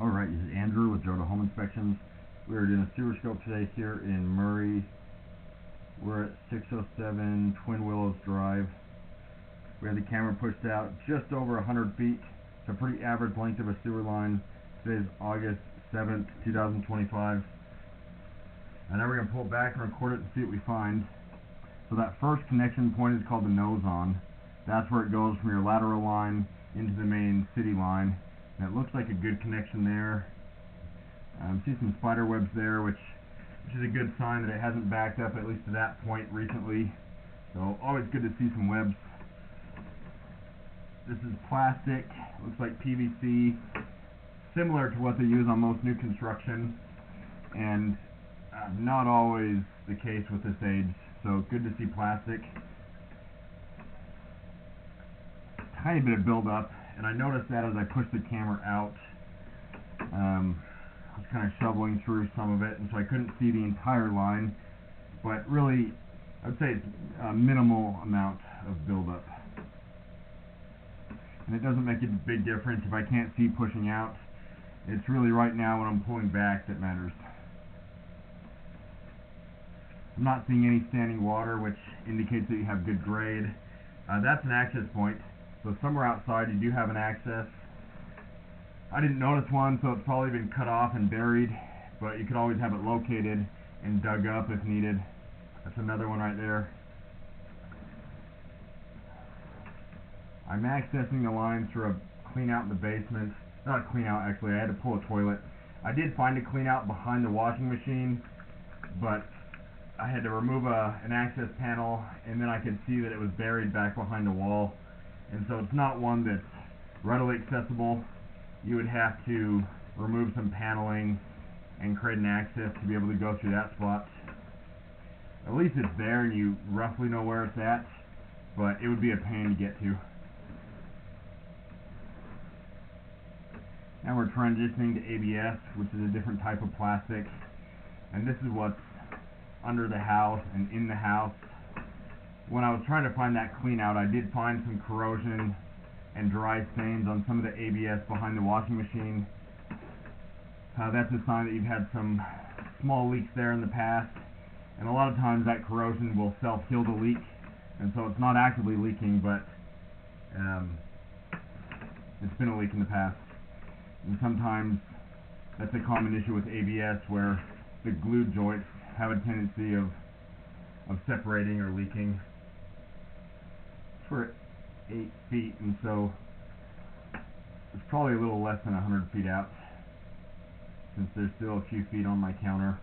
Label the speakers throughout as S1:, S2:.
S1: Alright, this is Andrew with Joda Home Inspections. We are doing a sewer scope today here in Murray. We're at 607 Twin Willows Drive. We have the camera pushed out just over 100 feet. It's a pretty average length of a sewer line. Today is August 7th, 2025. And now we're going to pull it back and record it and see what we find. So that first connection point is called the nose on. That's where it goes from your lateral line into the main city line. And it looks like a good connection there. See some spider webs there, which is a good sign that it hasn't backed up at least to that point recently. So always good to see some webs. This is plastic, looks like PVC, similar to what they use on most new construction, and not always the case with this age. So good to see plastic. Tiny bit of buildup, and I noticed that as I pushed the camera out. I was kind of shoveling through some of it, and so I couldn't see the entire line, but really I would say it's a minimal amount of buildup, and it doesn't make a big difference if I can't see pushing out. It's really right now when I'm pulling back that matters. I'm not seeing any standing water, which indicates that you have good grade. That's an access point. So somewhere outside you do have an access. I didn't notice one, so it's probably been cut off and buried, but you could always have it located and dug up if needed. That's another one right there. I'm accessing the line through a clean out in the basement. Not a clean out, actually. I had to pull a toilet. I did find a clean out behind the washing machine, but I had to remove an access panel, and then I could see that it was buried back behind the wall. And so it's not one that's readily accessible. You would have to remove some paneling and create an access to be able to go through that spot. At least it's there and you roughly know where it's at, but it would be a pain to get to. Now we're transitioning to ABS, which is a different type of plastic, and this is what's under the house and in the house. When I was trying to find that clean out, I did find some corrosion and dry stains on some of the ABS behind the washing machine. That's a sign that you've had some small leaks there in the past, and a lot of times that corrosion will self-heal the leak, and so it's not actively leaking, but it's been a leak in the past. And sometimes that's a common issue with ABS, where the glue joints have a tendency of separating or leaking. We're at 8 feet, and so it's probably a little less than 100 feet out, since there's still a few feet on my counter.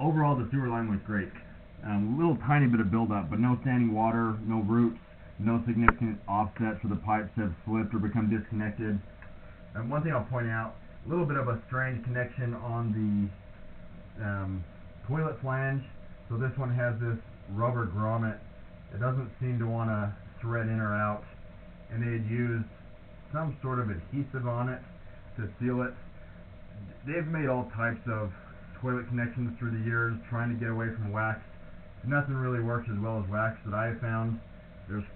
S1: Overall, the sewer line looks great. Little tiny bit of buildup, but no standing water, no roots, no significant offsets where the pipes have slipped or become disconnected. And one thing I'll point out, a little bit of a strange connection on the toilet flange. So this one has this rubber grommet. It doesn't seem to want to thread in or out, and they had used some sort of adhesive on it to seal it. They've made all types of toilet connections through the years trying to get away from wax. Nothing really works as well as wax that I have found. There's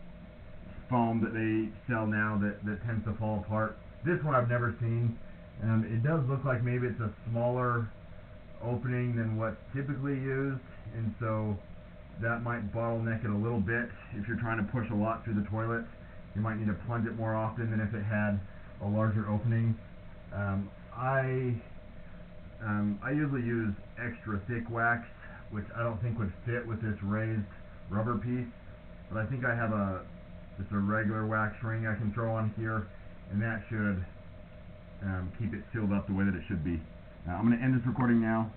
S1: foam that they sell now that tends to fall apart. This one I've never seen. It does look like maybe it's a smaller opening than what's typically used, and so that might bottleneck it a little bit. If you're trying to push a lot through the toilet, you might need to plunge it more often than if it had a larger opening. I usually use extra thick wax, which I don't think would fit with this raised rubber piece, but I think I have just a regular wax ring I can throw on here, and that should keep it sealed up the way that it should be. I'm going to end this recording now.